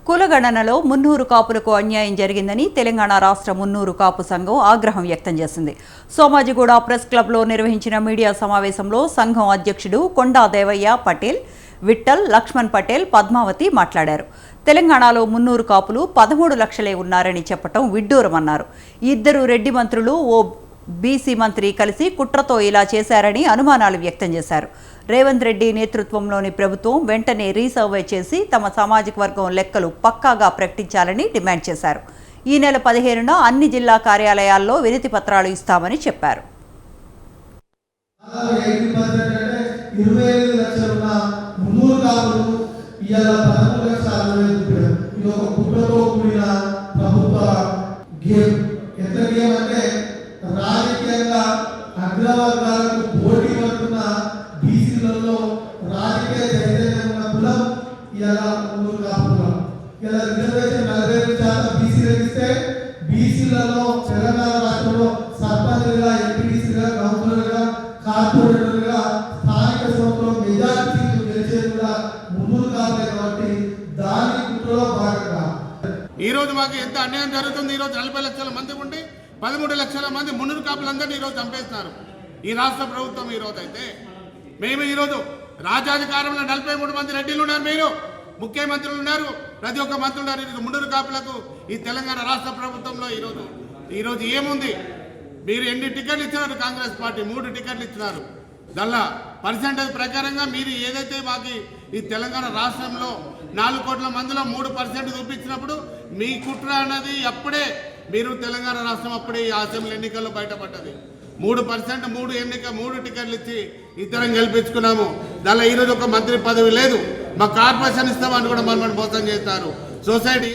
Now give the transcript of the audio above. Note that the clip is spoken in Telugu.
కులగణనలో మున్నూరు కాపులకు అన్యాయం జరిగిందని తెలంగాణ రాష్ట్ర మున్నూరు కాపు సంఘం ఆగ్రహం వ్యక్తం చేసింది. సోమాజిగూడ ప్రెస్ క్లబ్లో నిర్వహించిన మీడియా సమావేశంలో సంఘం అధ్యక్షుడు కొండా దేవయ్య పటేల్, విఠల్, లక్ష్మణ్ పటేల్, పద్మావతి మాట్లాడారు. తెలంగాణలో మున్నూరు కాపులు 13 లక్షలే ఉన్నారని చెప్పటం విడ్డూరమన్నారు. ఇద్దరు రెడ్డి మంత్రులు, ఓ బీసీ మంత్రి కలిసి కుట్రతో ఇలా చేశారని అనుమానాలు వ్యక్తం చేశారు. రేవంత్ రెడ్డి నేతృత్వంలోని ప్రభుత్వం వెంటనే రీసర్వే చేసి తమ సామాజిక వర్గం లెక్కలు పక్కాగా ప్రకటించాలని డిమాండ్ చేశారు. ఈ నెల 15న అన్ని జిల్లా కార్యాలయాల్లో వినతి పత్రాలు ఇస్తామని చెప్పారు. రాజకీయంగా అగ్రవర్గాలకు పోటీ పడుతున్న బీసీలలో రాజకీయ చైతన్యం ఉన్న కులం ఇలా మున్నూరు కాపు కులం. ఇలా రిజర్వేషన్ 45% బీసీలకు ఇస్తే బీసీలలో తెలంగాణ రాష్ట్రంలో సర్పంచ్లుగా, ఎంపీటీసీగా, కౌన్సిలర్గా, కార్పొరేటర్లుగా, స్థానిక సంస్థలో మెజారిటీ గెలిచేది కూడా మున్నూరు కాపులే. కాబట్టి దాని కుట్రలో భాగంగా ఈరోజు మాకు ఎంత అన్యాయం జరుగుతుంది. ఈరోజు 40 లక్షల మంది ఉండి 13 లక్షల మంది మున్నూరు కాపులందరినీ ఈరోజు చంపేస్తున్నారు ఈ రాష్ట్ర ప్రభుత్వం. ఈరోజు అయితే మేము ఈరోజు రాజ్యాధికారంలో 43 మంది రెడ్డిలు ఉన్నారు, మీరు ముఖ్యమంత్రులు ఉన్నారు, ప్రతి ఒక్క మంత్రులు ఉన్నారు. ఈరోజు మున్నూరు కాపులకు ఈ తెలంగాణ రాష్ట్ర ప్రభుత్వంలో ఈరోజు ఏముంది? మీరు ఎన్ని టికెట్లు ఇచ్చినారు? కాంగ్రెస్ పార్టీ 3 టికెట్లు ఇచ్చినారు. దానిలో పర్సెంటేజ్ ప్రకారంగా మీరు ఏదైతే మాకు ఈ తెలంగాణ రాష్ట్రంలో 4 కోట్ల మందిలో 3% చూపించినప్పుడు మీ కుట్ర అన్నది అప్పుడే మీరు తెలంగాణ రాష్ట్రం అప్పుడే ఈ అసెంబ్లీ ఎన్నికల్లో బయటపడ్డది. 3%, 3 టికెట్లు ఇచ్చి ఇద్దరం గెలిపించుకున్నాము. దానిలో ఈరోజు ఒక మంత్రి పదవి లేదు. మా కార్పొరేషన్ ఇస్తామని కూడా మనల్ని మోసం చేస్తారు. సొసైటీ